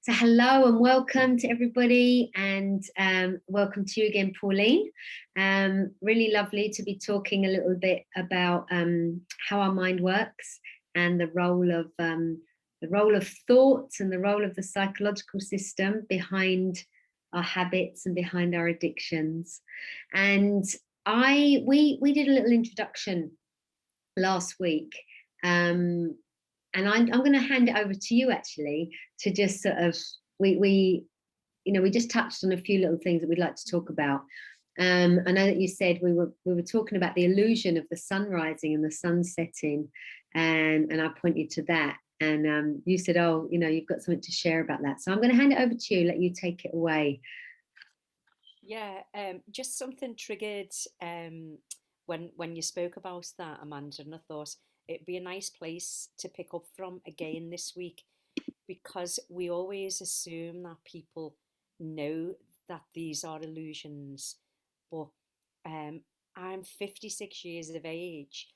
So hello and welcome to everybody, and welcome to you again, Pauline. Really lovely to be talking a little bit about how our mind works and the role of thoughts and the role of the psychological system behind our habits and behind our addictions. And we did a little introduction last week. And I'm going to hand it over to you actually to just sort of we just touched on a few little things that we'd like to talk about. I know that you said we were talking about the illusion of the sun rising and the sun setting, and I pointed to that, and you said, oh, you've got something to share about that. So I'm going to hand it over to you, let you take it away. Yeah, just something triggered when you spoke about that, Amanda, and I thought it'd be a nice place to pick up from again this week because we always assume that people know that these are illusions, but I'm 56 years of age,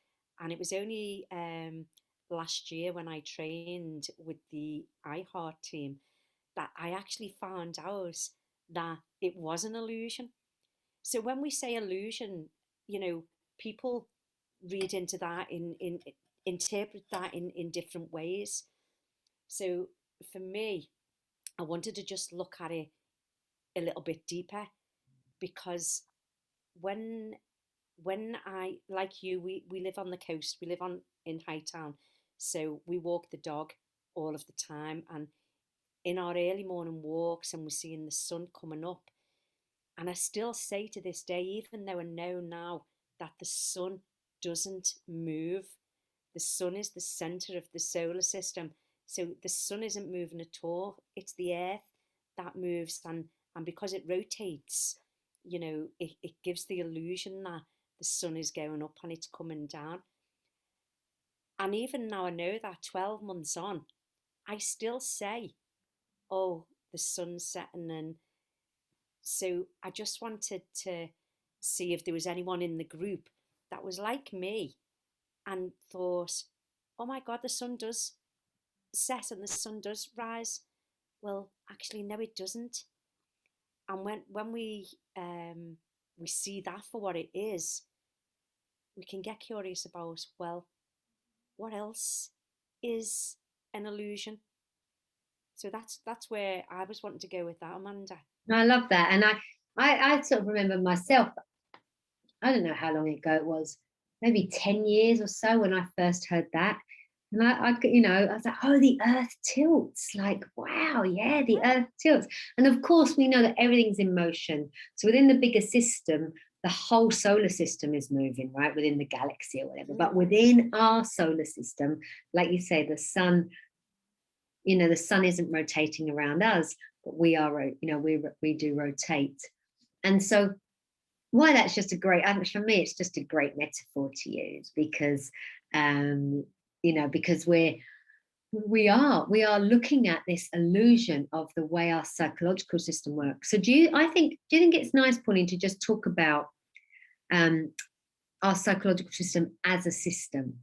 and it was only last year when I trained with the iheart team that I actually found out that it was an illusion. So when we say illusion, people read into that in interpret that in different ways. So for me, I wanted to just look at it a little bit deeper because when when I like you, we live on the coast, we live on in Hightown, so we walk the dog all of the time, and in our early morning walks, and we're seeing the sun coming up. And I still say to this day, even though I know now that the sun doesn't move, the sun is the center of the solar system. So the sun isn't moving at all. It's the earth that moves. And because it rotates, it gives the illusion that the sun is going up and it's coming down. And even now I know that 12 months on, I still say, oh, the sun's setting. And so I just wanted to see if there was anyone in the group that was like me and thought, oh my God, the sun does set and the sun does rise. Well, actually, no, it doesn't. And when we see that for what it is, we can get curious about, well, what else is an illusion? So that's where I was wanting to go with that, Amanda. I love that, and I sort of remember myself. I don't know how long ago it was, maybe 10 years or so when I first heard that. And I was like, oh, the earth tilts. Like, wow, yeah, the earth tilts. And of course, we know that everything's in motion. So within the bigger system, the whole solar system is moving, right? Within the galaxy or whatever. But within our solar system, like you say, the sun isn't rotating around us, but we are, we do rotate. And so why that's just a great, for me it's just a great metaphor to use because because we are looking at this illusion of the way our psychological system works. So do you think it's nice, Pauline, to just talk about our psychological system as a system,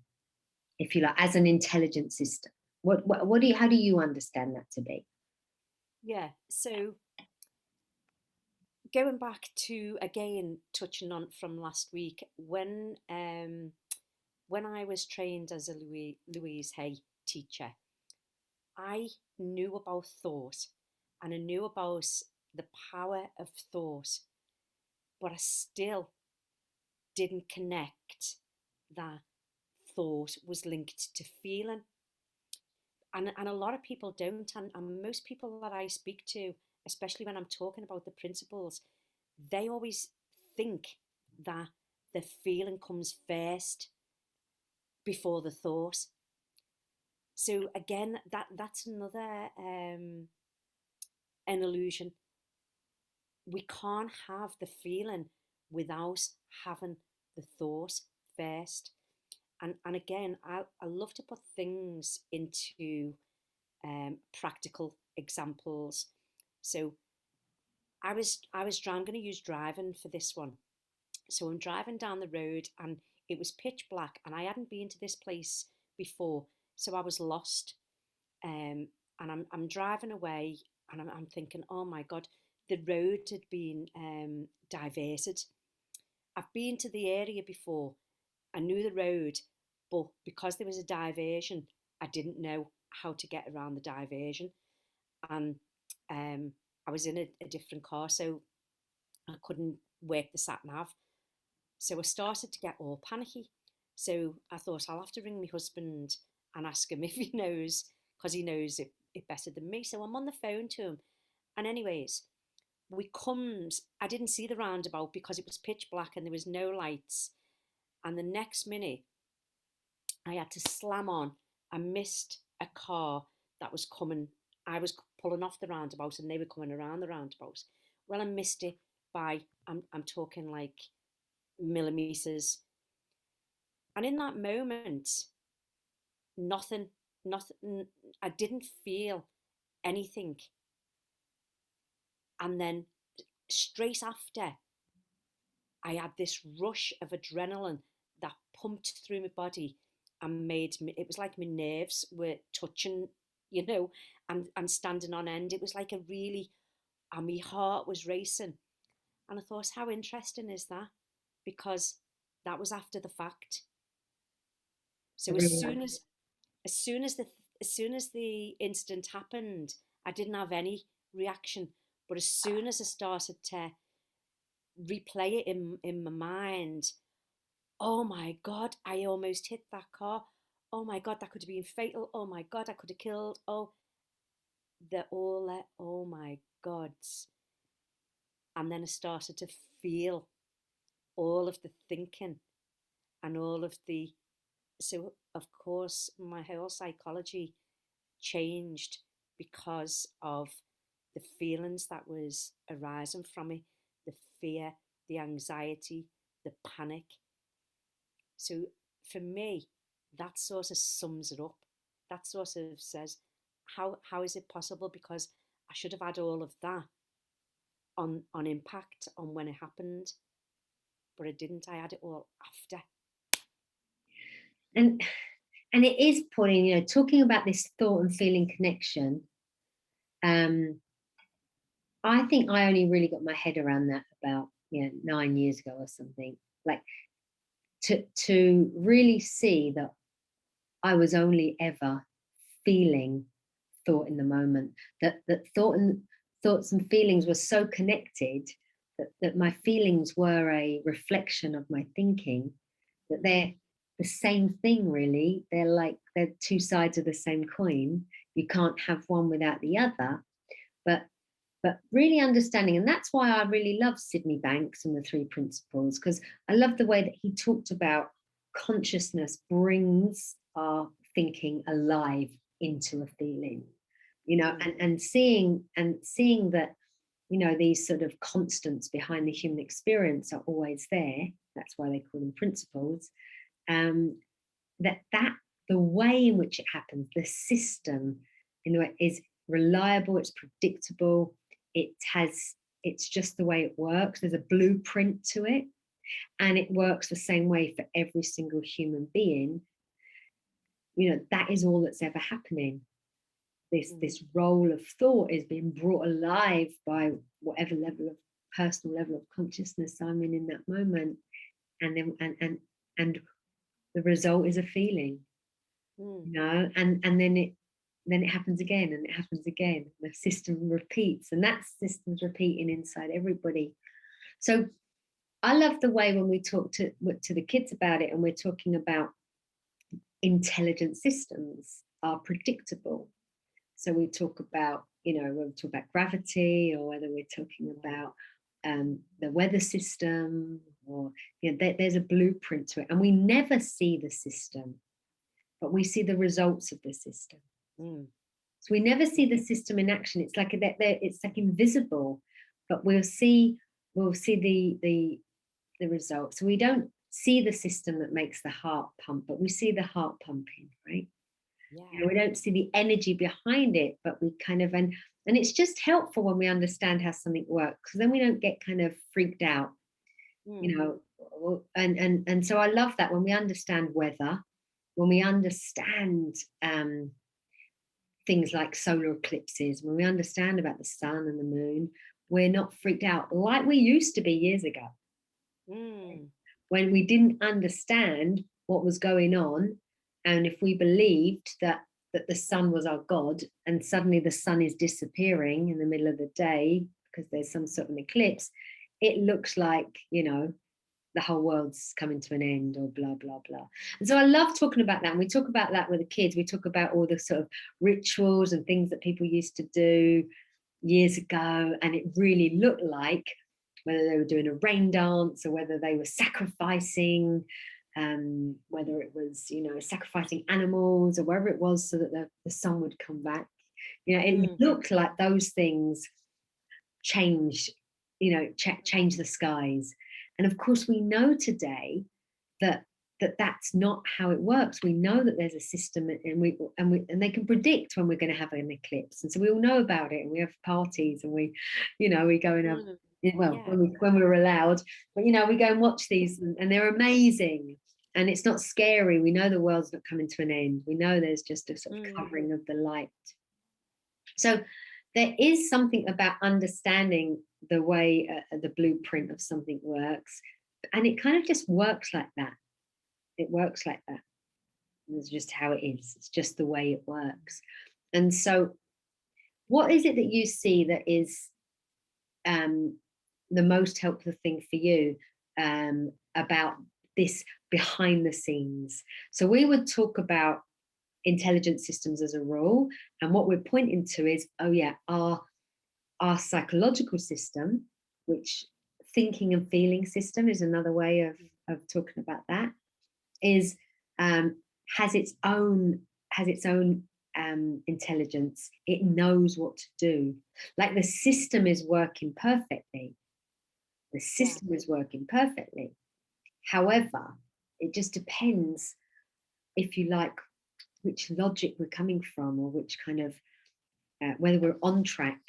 if you like, as an intelligent system? How do you understand that to be? Yeah, so going back to again touching on from last week when I was trained as a Louise Hay teacher, I knew about thought and I knew about the power of thought, but I still didn't connect that thought was linked to feeling. And a lot of people don't, and most people that I speak to, especially when I'm talking about the principles, they always think that the feeling comes first before the thought. So again, that's another an illusion. We can't have the feeling without having the thought first. And again, I love to put things into practical examples. So I'm going to use driving for this one. So I'm driving down the road and it was pitch black and I hadn't been to this place before, so I was lost. And I'm driving away and I'm thinking, oh my God, the road had been diverted. I've been to the area before. I knew the road, but because there was a diversion, I didn't know how to get around the diversion. And I was in a different car, so I couldn't work the sat nav. So I started to get all panicky. So I thought I'll have to ring my husband and ask him if he knows, because he knows it better than me. So I'm on the phone to him. And anyways, we comes, I didn't see the roundabout because it was pitch black and there was no lights. And the next minute, I had to slam on. I missed a car that was coming. I was pulling off the roundabout and they were coming around the roundabout. Well, I missed it by, I'm talking like millimeters. And in that moment, nothing, nothing, I didn't feel anything. And then straight after, I had this rush of adrenaline that pumped through my body and made me, it was like my nerves were touching, you know, and standing on end. It was like a really, and my heart was racing. And I thought, how interesting is that? Because that was after the fact. So Really. as soon as the as soon as the incident happened, I didn't have any reaction. But as soon as I started to replay it in my mind, oh my God, I almost hit that car. Oh my God, that could have been fatal. Oh my God, I could have killed. Oh, oh my gods. And then I started to feel all of the thinking and all of the, so of course, my whole psychology changed because of the feelings that was arising from it, the fear, the anxiety, the panic. So for me, that sort of sums it up. That sort of says, how is it possible? Because I should have had all of that on impact on when it happened, but I didn't. I had it all after. And it is, Pauline, talking about this thought and feeling connection. I think I only really got my head around that about 9 years ago or something. Like to really see that I was only ever feeling thought in the moment. That thoughts and feelings were so connected that my feelings were a reflection of my thinking. That they're the same thing, really. They're two sides of the same coin. You can't have one without the other. But really understanding, and that's why I really love Sydney Banks and the three principles, because I love the way that he talked about consciousness brings our thinking alive into a feeling, Mm. and seeing that these sort of constants behind the human experience are always there. That's why they call them principles. That the way in which it happens, the system, is reliable, it's predictable, it's just the way it works. There's a blueprint to it, and it works the same way for every single human being. That is all that's ever happening. This role of thought is being brought alive by whatever level of personal level of consciousness I'm in that moment, and then and the result is a feeling. Mm. And then it happens again, and it happens again. The system repeats, and that system's repeating inside everybody. So I love the way when we talk to the kids about it, and we're talking about intelligent systems are predictable. So we talk about, when we talk about gravity, or whether we're talking about the weather system, or there's a blueprint to it, and we never see the system, but we see the results of the system. Mm. So we never see the system in action. It's like it's like invisible, but we'll see the results. So we don't see the system that makes the heart pump, but we see the heart pumping, right? Yeah. We don't see the energy behind it, but we kind of and it's just helpful when we understand how something works, because then we don't get kind of freaked out, Mm. and so I love that when we understand weather, when we understand things like solar eclipses, when we understand about the sun and the moon, we're not freaked out like we used to be years ago, Mm. when we didn't understand what was going on. And if we believed that the sun was our god, and suddenly the sun is disappearing in the middle of the day because there's some sort of an eclipse, it looks like, the whole world's coming to an end, or blah blah blah. And so I love talking about that, and we talk about that with the kids. We talk about all the sort of rituals and things that people used to do years ago, and it really looked like, whether they were doing a rain dance or whether they were sacrificing, whether it was, sacrificing animals or wherever it was, so that the sun would come back. It looked like those things changed, change the skies. And of course, we know today that that's not how it works. We know that there's a system, and they can predict when we're going to have an eclipse, and so we all know about it, and we have parties, and we go and have, well, Yeah. when we were allowed, but we go and watch these, and they're amazing, and it's not scary. We know the world's not coming to an end. We know there's just a sort of covering of the light. So there is something about understanding the way the blueprint of something works, and it kind of just works like that. It works like that. It's just how it is. It's just the way it works. And so, what is it that you see that is the most helpful thing for you about this behind the scenes? So we would talk about intelligent systems as a rule, and what we're pointing to is, oh yeah, our psychological system, which thinking and feeling system is another way of talking about that, is has its own intelligence. It knows what to do. Like the system is working perfectly. The system is working perfectly. However, it just depends, if you like, which logic we're coming from, or which kind of whether we're on track.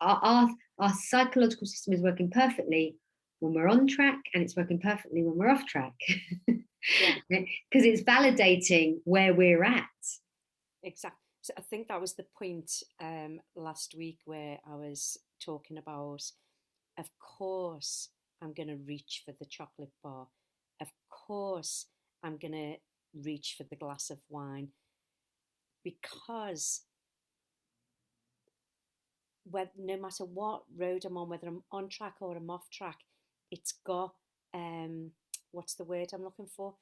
Our psychological system is working perfectly when we're on track, and it's working perfectly when we're off track. Because it's validating where we're at. Exactly. So I think that was the point last week where I was talking about, of course, I'm going to reach for the chocolate bar. Of course, I'm going to reach for the glass of wine, because no matter what road I'm on, whether I'm on track or I'm off track, it's got what's the word I'm looking for?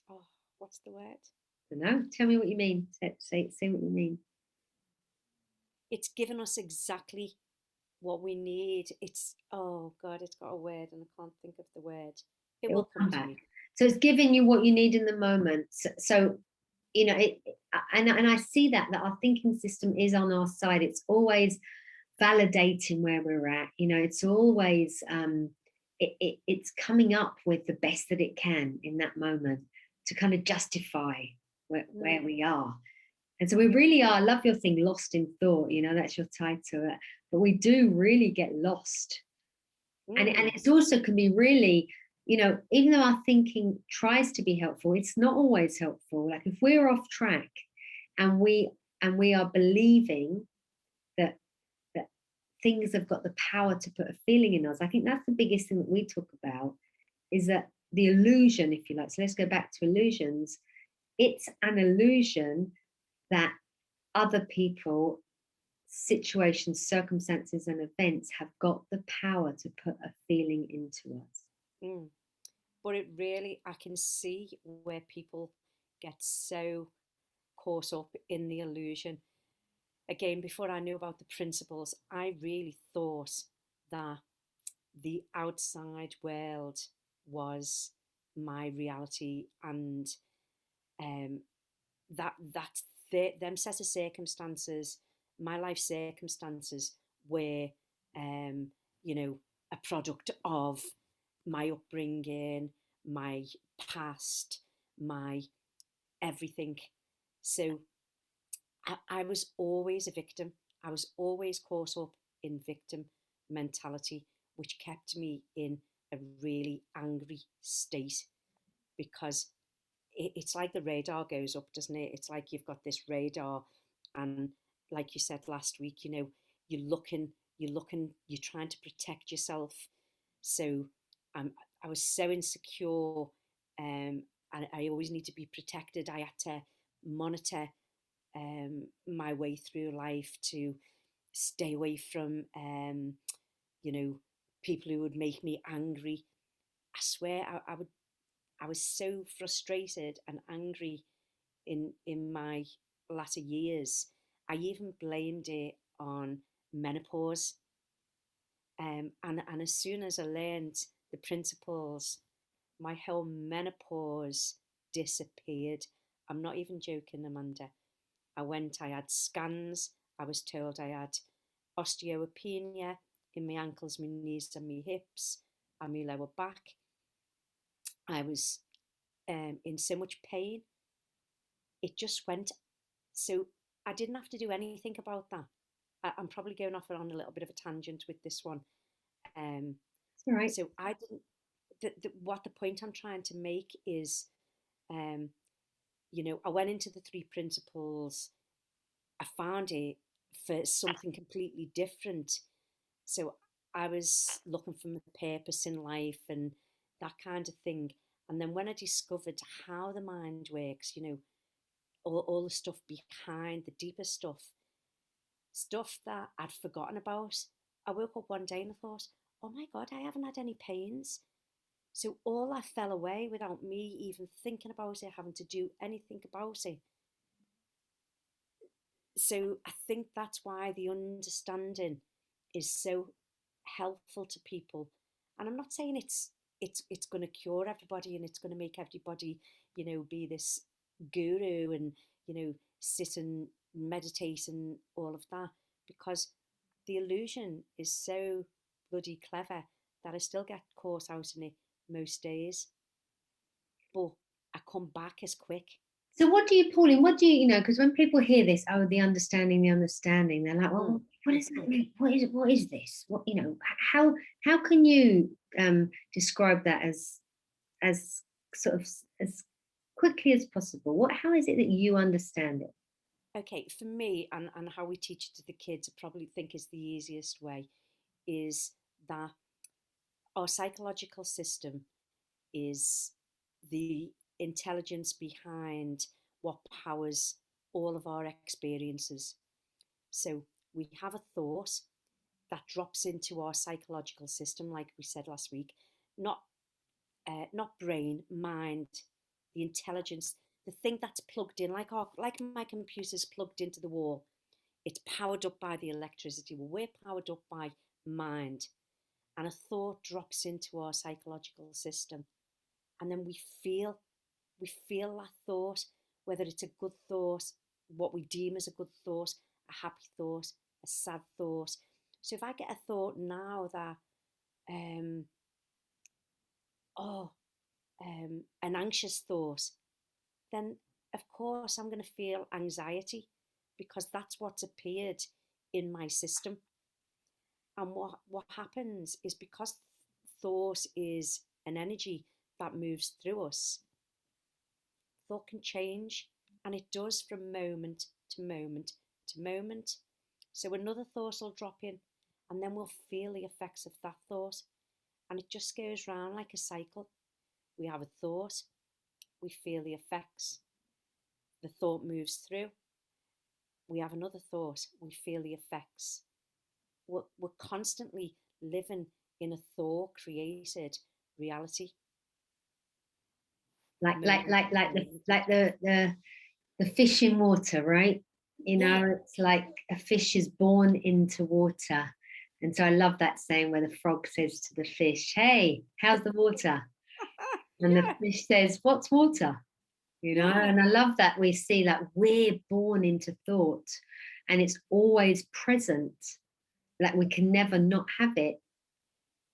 Oh, what's the word? I don't know. Tell me what you mean. Say what you mean. It's given us exactly what we need. It's, oh God, it's got a word and I can't think of the word. It will come to me. So it's giving you what you need in the moment. So and I see that our thinking system is on our side. It's always validating where we're at. It's always it's coming up with the best that it can in that moment to kind of justify where we are. And so we really are, I love your thing, lost in thought, that's your title. But we do really get lost. And it's also can be really, even though our thinking tries to be helpful, it's not always helpful. Like if we're off track and we are believing that things have got the power to put a feeling in us, I think that's the biggest thing that we talk about, is that the illusion, if you like. So let's go back to illusions. It's an illusion that other people, situations, circumstances, and events have got the power to put a feeling into us. But it really, I can see where people get so caught up in the illusion. Again, before I knew about the principles, I really thought that the outside world was my reality, and that's them set of circumstances, my life circumstances, were a product of my upbringing, my past, my everything. So I was always a victim. I was always caught up in victim mentality, which kept me in a really angry state, because it's like the radar goes up, doesn't it? It's like you've got this radar, and like you said last week, you know, you're looking, you're trying to protect yourself. So I was so insecure, and I always need to be protected. I had to monitor my way through life to stay away from, you know, people who would make me angry. I swear, I was so frustrated and angry in my latter years. I even blamed it on menopause. And as soon as I learned the principles, my whole menopause disappeared. I'm not even joking, Amanda. I had scans. I was told I had osteopenia in my ankles, my knees, and my hips, and my lower back. I was in so much pain. It just went. So I didn't have to do anything about that. I'm probably going off on a little bit of a tangent with this one. Um, All right. so I didn't. What the point I'm trying to make is, um, you know, I went into the three principles. I found it for something completely different. So I was looking for my purpose in life and that kind of thing. And then when I discovered how the mind works, you know, all the stuff behind the deeper stuff that I'd forgotten about. I woke up one day and I thought, oh my God, I haven't had any pains. So all that fell away without me even thinking about it, having to do anything about it. So I think that's why the understanding is so helpful to people. And I'm not saying it's going to cure everybody and it's going to make everybody, you know, be this guru and, you know, sit and meditate and all of that, because the illusion is so bloody clever that I still get caught out in it most days, but I come back as quick. So what do you, Pauline, what do you, you know, because when people hear this, oh, the understanding, they're like, well, what does that mean? What is it? What is this? What, you know, how can you describe that as sort of as quickly as possible? How is it that you understand it? Okay, for me, and how we teach it to the kids, I probably think is the easiest way, is that our psychological system is the intelligence behind what powers all of our experiences. So we have a thought that drops into our psychological system, like we said last week, not not brain, mind, the intelligence, the thing that's plugged in, like my computer's plugged into the wall. It's powered up by the electricity. Well, we're powered up by mind, and a thought drops into our psychological system, and then we feel that thought, whether it's a good thought, what we deem as a good thought, a happy thought, a sad thought. So if I get a thought now that um, oh an anxious thought, then of course I'm going to feel anxiety because that's what's appeared in my system. And what happens is, because thought is an energy that moves through us, thought can change, and it does from moment to moment to moment. So another thought will drop in, and then we'll feel the effects of that thought. And it just goes round like a cycle. We have a thought, we feel the effects, the thought moves through, we have another thought, we feel the effects. We're constantly living in a thought created reality. The fish in water, right? You Yeah. know, it's like a fish is born into water. And so I love that saying where the frog says to the fish, hey, how's the water? And the Yeah. fish says, what's water? You know, Yeah. and I love that we see that we're born into thought and it's always present, like we can never not have it.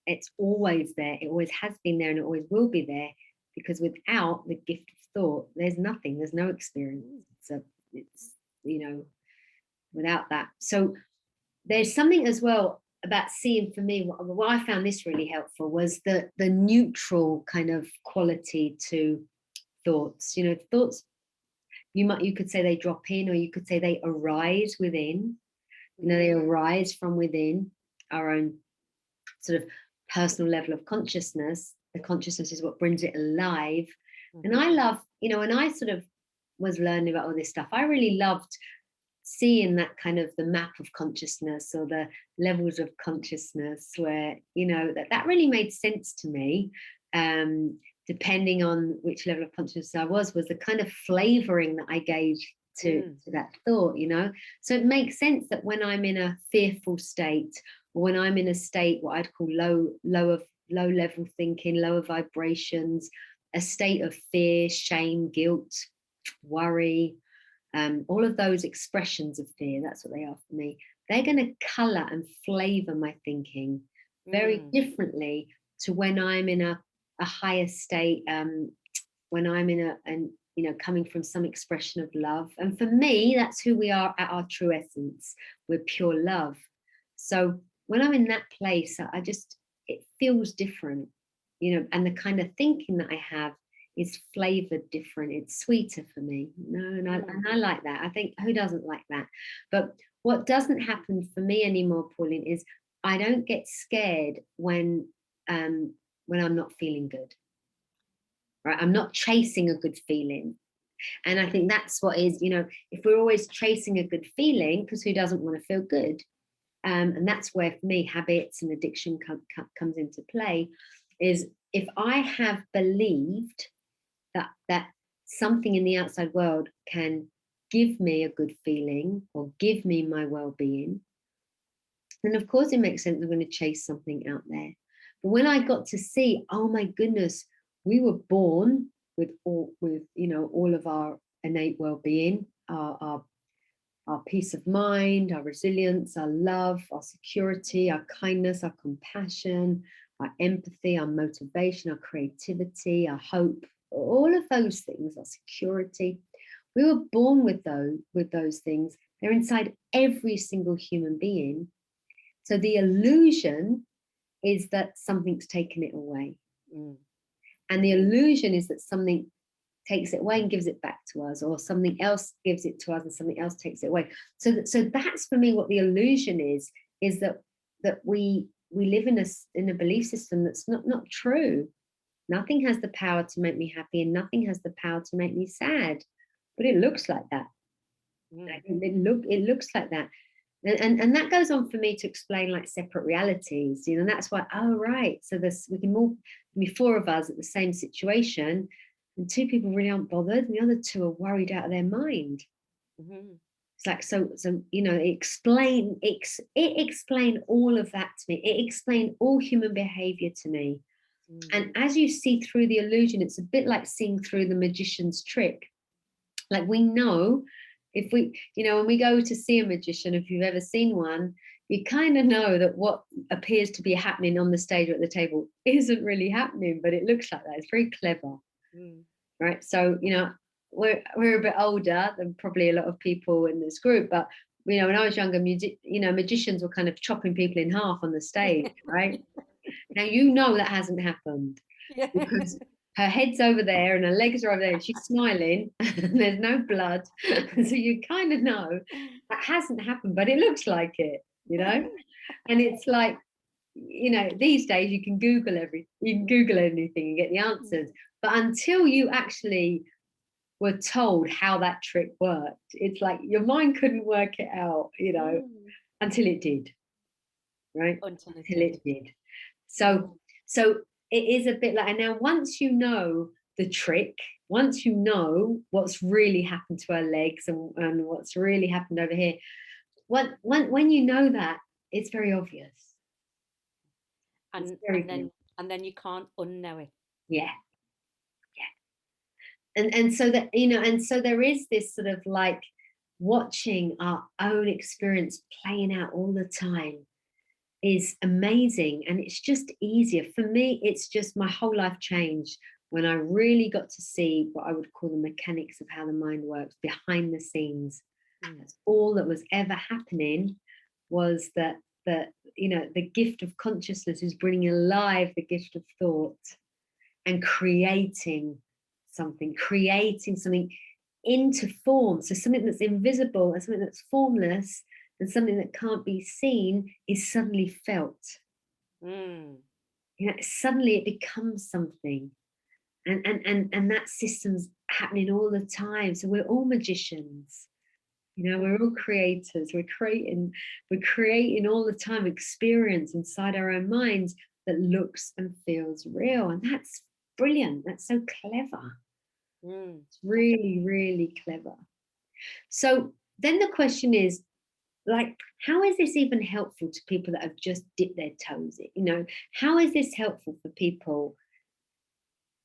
It's always there. It always has been there and it always will be there, because without the gift of thought, there's nothing, there's no experience. So it's, you know, without that. So there's something as well about seeing, for me, what I found this really helpful was the neutral kind of quality to thoughts. You know, thoughts, you could say they drop in, or you could say they arise within. You know, they arise from within our own sort of personal level of consciousness. The consciousness is what brings it alive. And I love, you know, when I sort of was learning about all this stuff, I really loved seeing that kind of the map of consciousness, or the levels of consciousness, where, you know, that really made sense to me. Depending on which level of consciousness I was the kind of flavoring that I gave to that thought, you know. So it makes sense that when I'm in a fearful state, or when I'm in a state what I'd call low level thinking, lower vibrations, a state of fear, shame, guilt, worry, all of those expressions of fear, that's what they are for me. They're going to color and flavor my thinking very differently to when I'm in a higher state, when I'm in you know, coming from some expression of love. And for me, that's who we are at our true essence. We're pure love. So when I'm in that place, it feels different, you know, and the kind of thinking that I have is flavored different. It's sweeter for me, you know, and I like that. I think, who doesn't like that? But what doesn't happen for me anymore, Pauline, is I don't get scared when I'm not feeling good. Right? I'm not chasing a good feeling. And I think that's what is, you know, if we're always chasing a good feeling, because who doesn't want to feel good? And that's where, for me, habits and addiction comes into play, is if I have believed that something in the outside world can give me a good feeling or give me my well-being, then of course it makes sense I'm going to chase something out there. But when I got to see, oh my goodness, we were born with you know, all of our innate well-being, our peace of mind, our resilience, our love, our security, our kindness, our compassion, our empathy, our motivation, our creativity, our hope, all of those things, our security. We were born with those things. They're inside every single human being. So the illusion is that something's taken it away. And the illusion is that something takes it away and gives it back to us, or something else gives it to us and something else takes it away. So that's for me what the illusion is that we live in a belief system that's not true. Nothing has the power to make me happy, and nothing has the power to make me sad. But it looks like that. It looks like that. And that goes on for me to explain like separate realities, you know. And that's why, oh right, so we can all be four of us at the same situation, and two people really aren't bothered, and the other two are worried out of their mind. It's like, so you know, it explained all of that to me. It explained all human behavior to me. And as you see through the illusion, it's a bit like seeing through the magician's trick. Like, we know, if we, you know, when we go to see a magician, if you've ever seen one, you kind of know that what appears to be happening on the stage or at the table isn't really happening, but it looks like that. It's very clever. Right? So, you know, we're a bit older than probably a lot of people in this group, but, you know, when I was younger, magicians were kind of chopping people in half on the stage, right? Now, you know, that hasn't happened, because her head's over there and her legs are over there and she's smiling and there's no blood. So you kind of know that hasn't happened, but it looks like it, you know? And it's like, you know, these days you can Google anything and get the answers. But until you actually were told how that trick worked, it's like your mind couldn't work it out, you know, until it did. Right? Until it did. So it is a bit like, and now once you know the trick, once you know what's really happened to our legs and what's really happened over here, when you know that, it's very obvious. And then you can't unknow it. Yeah. And so that, you know, and so there is this sort of like watching our own experience playing out all the time is amazing. And it's just easier for me. It's just, my whole life changed when I really got to see what I would call the mechanics of how the mind works behind the scenes. That's all that was ever happening, was that you know, the gift of consciousness is bringing alive the gift of thought and creating something, creating something into form. So something that's invisible and something that's formless and something that can't be seen is suddenly felt. Mm. Suddenly it becomes something. And that system's happening all the time. So we're all magicians. We're all creators. We're creating all the time experience inside our own minds that looks and feels real. And that's brilliant. That's so clever. It's really, really clever. So then the question is, like, how is this even helpful to people that have just dipped their toes in? How is this helpful for people?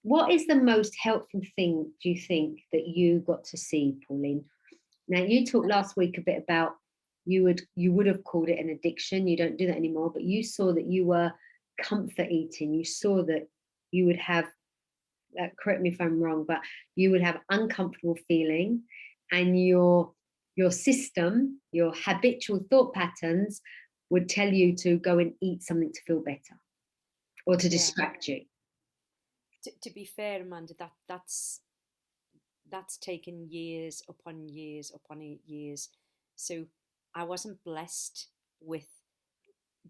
What is the most helpful thing, do you think, that you got to see, Pauline? Now, you talked last week a bit about you would have called it an addiction. You don't do that anymore, but you saw that you were comfort eating. You saw that you would have, correct me if I'm wrong, but you would have uncomfortable feeling, and your system, your habitual thought patterns would tell you to go and eat something to feel better or to Yeah. distract you. To be fair, Amanda, that's taken years upon years upon years. So I wasn't blessed with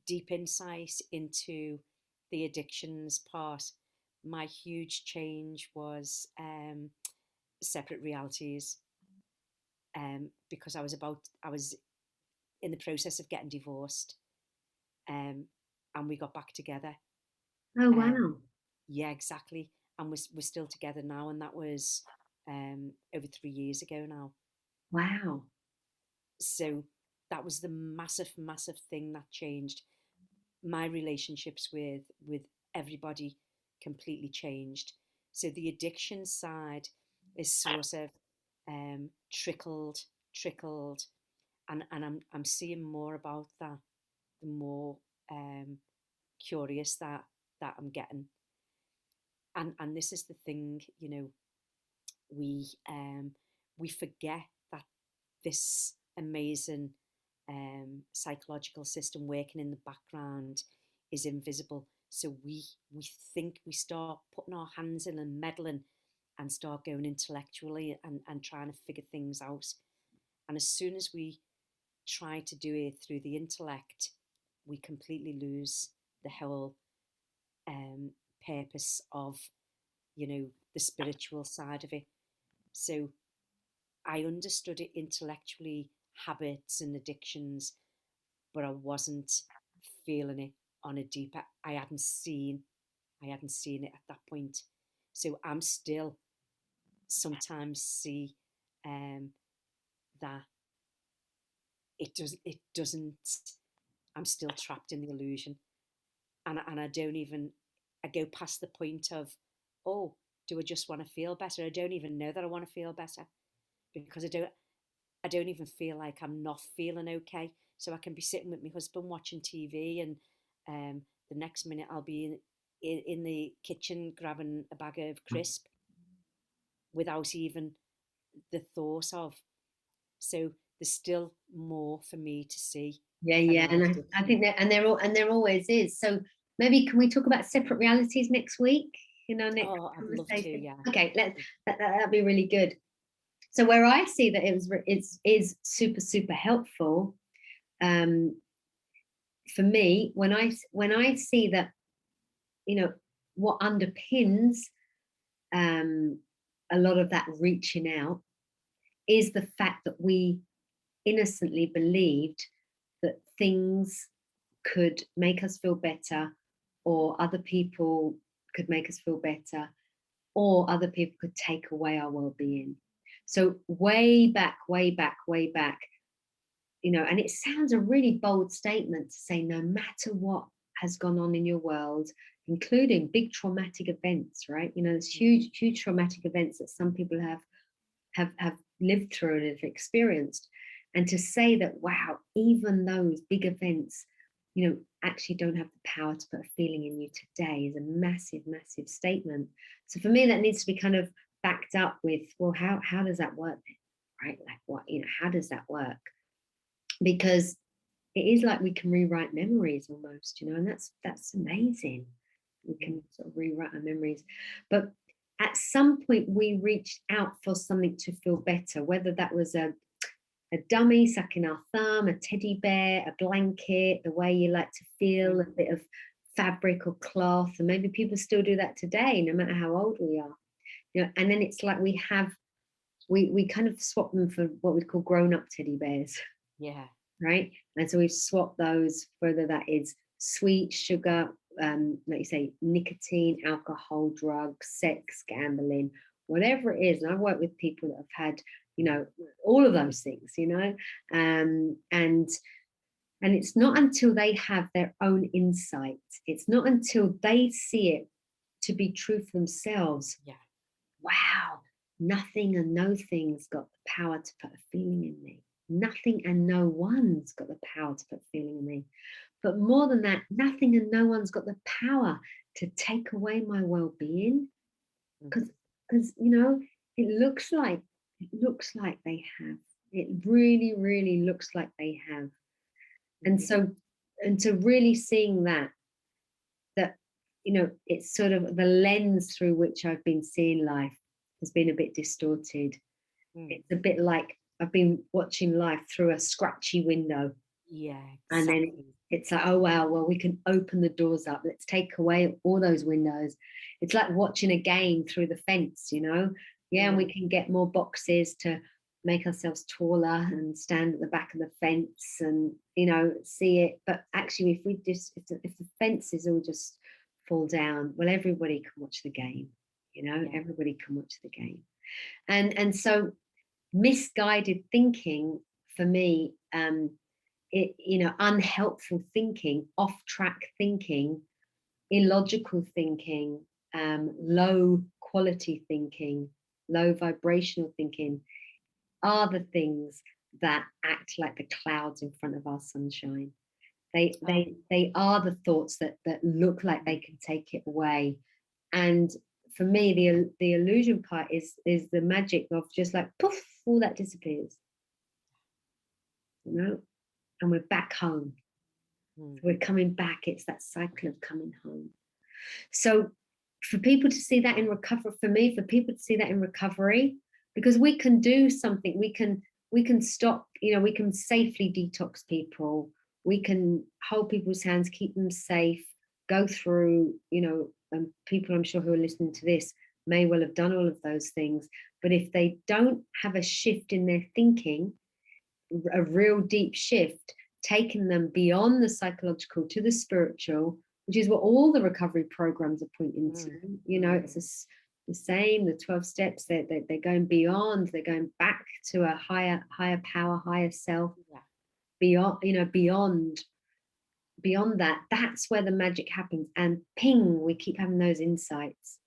deep insight into the addictions part. My huge change was separate realities, because I was in the process of getting divorced, and we got back together. Oh, Um, wow. yeah, exactly. And we're still together now, and that was over 3 years ago now. Wow. So that was the massive, massive thing that changed. My relationships with everybody completely changed. So the addiction side is sort of trickled, and I'm seeing more about that. The more um, curious that I'm getting, and this is the thing, we we forget that this amazing psychological system working in the background is invisible. So we think we start putting our hands in and meddling and start going intellectually and trying to figure things out. And as soon as we try to do it through the intellect, we completely lose the whole um, purpose of, the spiritual side of it. So I understood it intellectually, habits and addictions, but I wasn't feeling it on a deeper. I hadn't seen it at that point. So I'm still sometimes see um, that it doesn't. I'm still trapped in the illusion, and I don't even. I go past the point of, oh, do I just want to feel better? I don't even know that I want to feel better, because I don't even feel like I'm not feeling okay. So I can be sitting with my husband watching TV, and the next minute I'll be in the kitchen grabbing a bag of crisp without even the thought of. So there's still more for me to see Yeah, yeah, around and I addiction. think that, and there always is. So maybe can we talk about separate realities next week in our next Oh, I'd love to. conversation? Yeah. Okay, that'd be really good. So where I see that it's is super super helpful, um, for me, when I see that, what underpins um, a lot of that reaching out is the fact that we innocently believed that things could make us feel better, or other people could make us feel better, or other people could take away our well-being. So way back, way back, way back, and it sounds a really bold statement to say no matter what has gone on in your world, including big traumatic events, right? There's huge, huge traumatic events that some people have lived through and have experienced. And to say that, wow, even those big events, actually don't have the power to put a feeling in you today is a massive, massive statement. So for me, that needs to be kind of backed up with, well, how does that work then? Right? Like what, how does that work? Because it is like we can rewrite memories almost, and that's amazing. We can sort of rewrite our memories. But at some point we reached out for something to feel better, whether that was a dummy sucking our thumb, a teddy bear, a blanket, the way you like to feel, a bit of fabric or cloth. And maybe people still do that today, no matter how old we are. You know, and then it's like we kind of swap them for what we call grown-up teddy bears. Yeah. Right. And so we've swapped those, whether that is sweet, sugar, like you say, nicotine, alcohol, drugs, sex, gambling, whatever it is. And I've worked with people that have had, you know, all of those things, you know, and it's not until they have their own insight, it's not until they see it to be true for themselves. Yeah. Wow, nothing and no thing's got the power to put a feeling in me. Nothing and no one's got the power to put a feeling in me. But more than that, nothing and no one's got the power to take away my well-being. Because you know, it looks like they have. It really, really looks like they have. And so, and to really seeing that, you know, it's sort of the lens through which I've been seeing life has been a bit distorted. It's a bit like I've been watching life through a scratchy window. Yeah, exactly. And then it's like, oh wow, well, we can open the doors up. Let's take away all those windows. It's like watching a game through the fence, you know? Yeah, and we can get more boxes to make ourselves taller and stand at the back of the fence and, you know, see it. But actually, if the fences all just fall down, well, everybody can watch the game, you know? Yeah. Everybody can watch the game. And so misguided thinking for me, you know, unhelpful thinking, off track thinking, illogical thinking, low quality thinking, low vibrational thinking are the things that act like the clouds in front of our sunshine. They are the thoughts that look like they can take it away. And for me, the illusion part is the magic of just like poof, all that disappears. You know, and we're back home. So we're coming back. It's that cycle of coming home. So for people to see that in recovery, for me, for people to see that in recovery, because we can do something, we can stop, you know, we can safely detox people, we can hold people's hands, keep them safe, go through, you know, people I'm sure who are listening to this may well have done all of those things. But if they don't have a shift in their thinking, a real deep shift, taking them beyond the psychological to the spiritual, which is what all the recovery programs are pointing to. You know, it's the same, the 12 steps, they're going beyond, they're going back to a higher power, higher self, beyond, you know, beyond that, that's where the magic happens. And ping, we keep having those insights.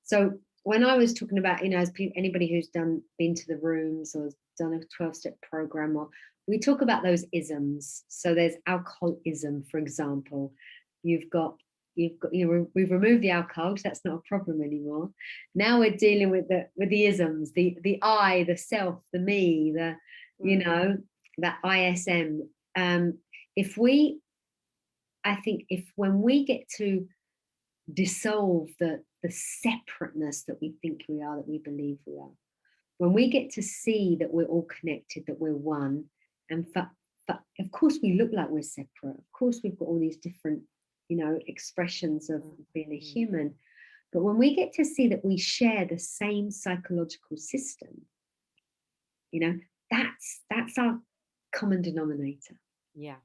So when I was talking about, you know, as anybody who's been to the rooms or done a 12-step program, or we talk about those isms. So there's alcoholism, for example. You've got, you know, we've removed the alcohol, so that's not a problem anymore. Now we're dealing with the isms, the I, the self, the me, the, you know, that ISM. I think when we get to dissolve the separateness that we think we are, that we believe we are, when we get to see that we're all connected, that we're one, and of course we look like we're separate, of course we've got all these different, you know, expressions of being a human, but when we get to see that we share the same psychological system, you know, that's our common denominator. Yeah.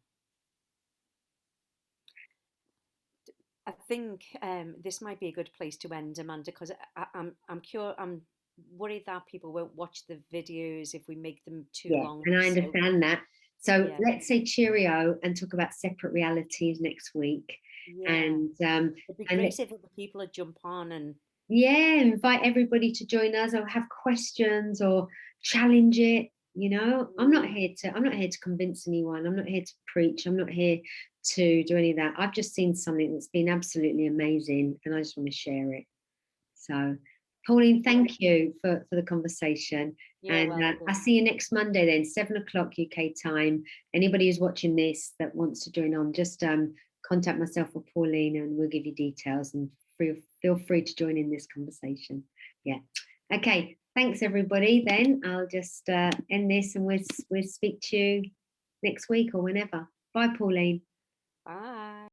I think this might be a good place to end, Amanda, because I'm worried that people won't watch the videos if we make them too long. And I understand that. So let's say cheerio and talk about separate realities next week. And it'd be great if other people would jump on and invite everybody to join us, or have questions, or challenge it. You know, I'm not here to convince anyone. I'm not here to preach. I'm not here to do any of that. I've just seen something that's been absolutely amazing, and I just want to share it. So, Pauline, thank you for the conversation. And I'll see you next Monday then, 7:00 UK time. Anybody who's watching this that wants to join on, just contact myself or Pauline, and we'll give you details, and feel feel free to join in this conversation. Yeah. Okay. Thanks, everybody. Then I'll just end this, and we'll speak to you next week or whenever. Bye, Pauline. Bye.